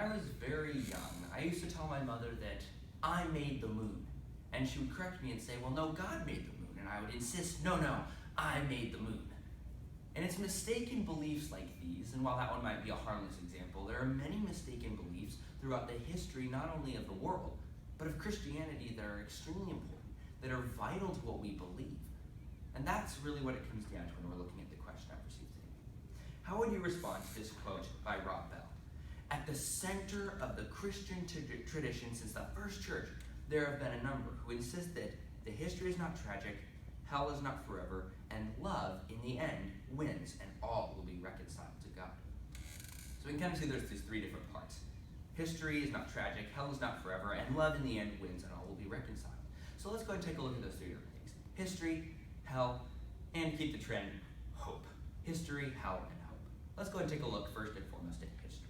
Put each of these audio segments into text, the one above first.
I was very young, I used to tell my mother that I made the moon. And she would correct me and say, well, no, God made the moon. And I would insist, no, I made the moon. And it's mistaken beliefs like these, and while that one might be a harmless example, there are many mistaken beliefs throughout the history not only of the world, but of Christianity that are extremely important, that are vital to what we believe. And that's really what it comes down to when we're looking at the question I've received today. How would you respond to this quote by Rob Bell? At the center of the Christian tradition since the first church, there have been a number who insist that the history is not tragic, hell is not forever, and love, in the end, wins, and all will be reconciled to God. So we can kind of see there's these three different parts. History is not tragic, hell is not forever, and love, in the end, wins, and all will be reconciled. So let's go ahead and take a look at those three different things. History, hell, and keep the trend, hope. History, hell, and hope. Let's go ahead and take a look first and foremost at history.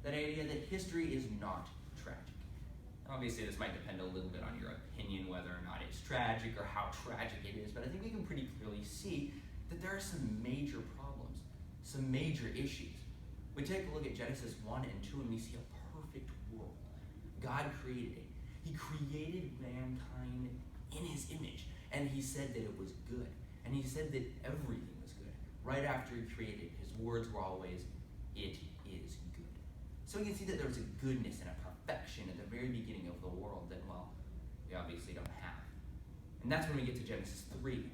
That idea that history is not tragic. Obviously, this might depend a little bit on your opinion, whether or not it's tragic or how tragic it is, but I think we can pretty clearly see that there are some major problems, some major issues. We take a look at Genesis 1 and 2 and we see a perfect world. God created it. He created mankind in his image, and he said that it was good. And he said that everything was good. Right after he created, his words were always, it is good. So we can see that there was a goodness and a perfection at the very beginning of the world that, well, we obviously don't have. And that's when we get to Genesis 3,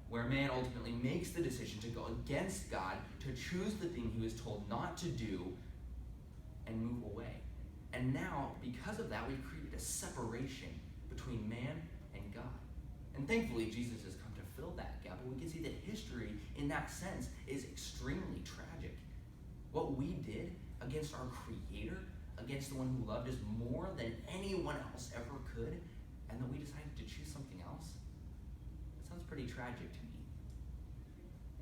where man ultimately makes the decision to go against God, to choose the thing he was told not to do, and move away. And now, because of that, we've created a separation between man and God. And thankfully, Jesus has come to fill that gap, but we can see that history, in that sense, is extremely tragic. What we did against our Creator, against the one who loved us more than anyone else ever could, and then we decided to choose something else? That sounds pretty tragic to me.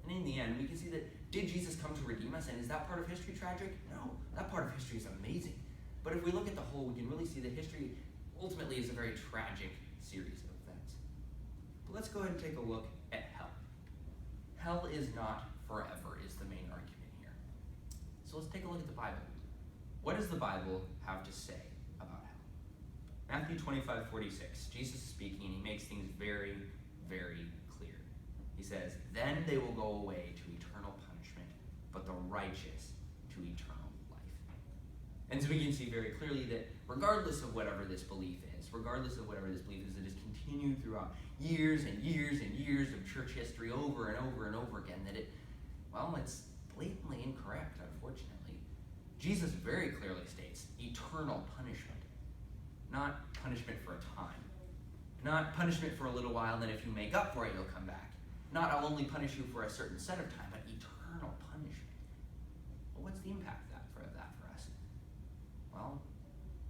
And in the end, we can see that, did Jesus come to redeem us? And is that part of history tragic? No, that part of history is amazing. But if we look at the whole, we can really see that history ultimately is a very tragic series of events. But let's go ahead and take a look at hell. Hell is not forever, is the main argument here. So let's take a look at the Bible. What does the Bible have to say about hell? Matthew 25:46, Jesus is speaking, and he makes things very, very clear. He says, then they will go away to eternal punishment, but the righteous to eternal life. And so we can see very clearly that regardless of whatever this belief is, it has continued throughout years and years and years of church history over and over and over again, that it's blatantly incorrect, unfortunately. Jesus very clearly states eternal punishment, not punishment for a time, not punishment for a little while, and then if you make up for it, you'll come back. Not I'll only punish you for a certain set of time, but eternal punishment. Well, what's the impact for us? Well,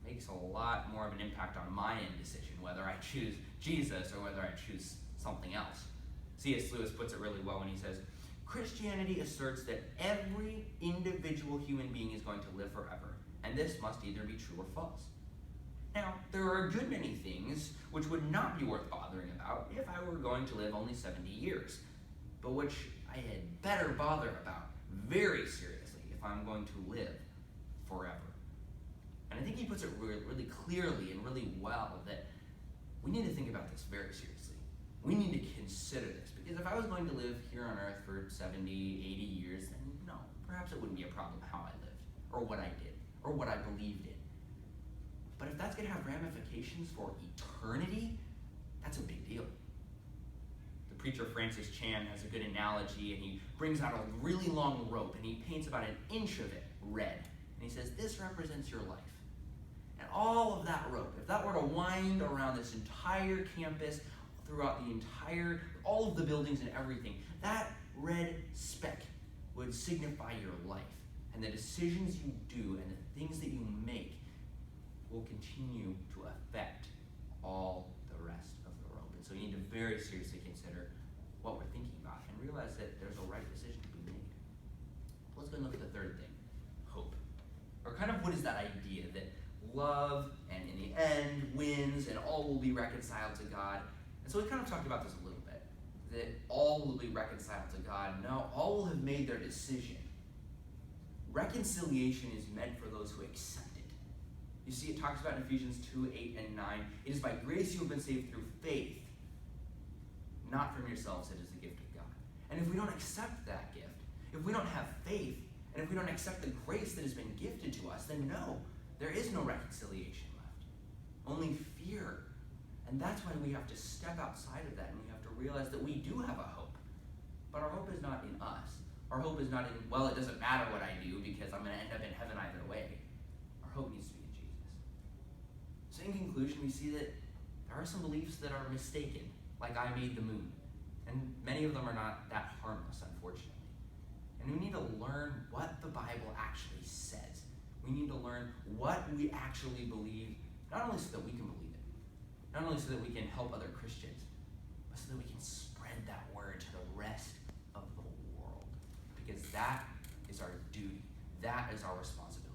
it makes a lot more of an impact on my end decision, whether I choose Jesus or whether I choose something else. C.S. Lewis puts it really well when he says, Christianity asserts that every individual human being is going to live forever, and this must either be true or false. Now, there are a good many things which would not be worth bothering about if I were going to live only 70 years, but which I had better bother about very seriously if I'm going to live forever. And I think he puts it really clearly and really well that we need to think about this very seriously. We need to consider this, because if I was going to live here on earth for 70, 80 years, then no, perhaps it wouldn't be a problem how I lived, or what I did, or what I believed in. But if that's going to have ramifications for eternity, that's a big deal. The preacher Francis Chan has a good analogy, and he brings out a really long rope, and he paints about an inch of it red. And he says, this represents your life. And all of that rope, if that were to wind around this entire campus, throughout all of the buildings and everything, that red speck would signify your life. And the decisions you do and the things that you make will continue to affect all the rest of the rope. And so you need to very seriously consider what we're thinking about and realize that there's a right decision to be made. Let's go and look at the third thing, hope. Or kind of what is that idea that love and in the end wins and all will be reconciled to God. And so we kind of talked about this a little bit, that all will be reconciled to God. No, all will have made their decision. Reconciliation is meant for those who accept it. You see, it talks about in Ephesians 2:8 and 9, it is by grace you have been saved through faith, not from yourselves, it is the gift of God. And if we don't accept that gift, if we don't have faith, and if we don't accept the grace that has been gifted to us, then no, there is no reconciliation left. Only fear. And that's when we have to step outside of that, and we have to realize that we do have a hope. But our hope is not in us. Our hope is not in, well, it doesn't matter what I do because I'm going to end up in heaven either way. Our hope needs to be in Jesus. So in conclusion, we see that there are some beliefs that are mistaken, like I made the moon. And many of them are not that harmless, unfortunately. And we need to learn what the Bible actually says. We need to learn what we actually believe, not only so that we can believe it, not only so that we can help other Christians, but so that we can spread that word to the rest of the world. Because that is our duty. That is our responsibility.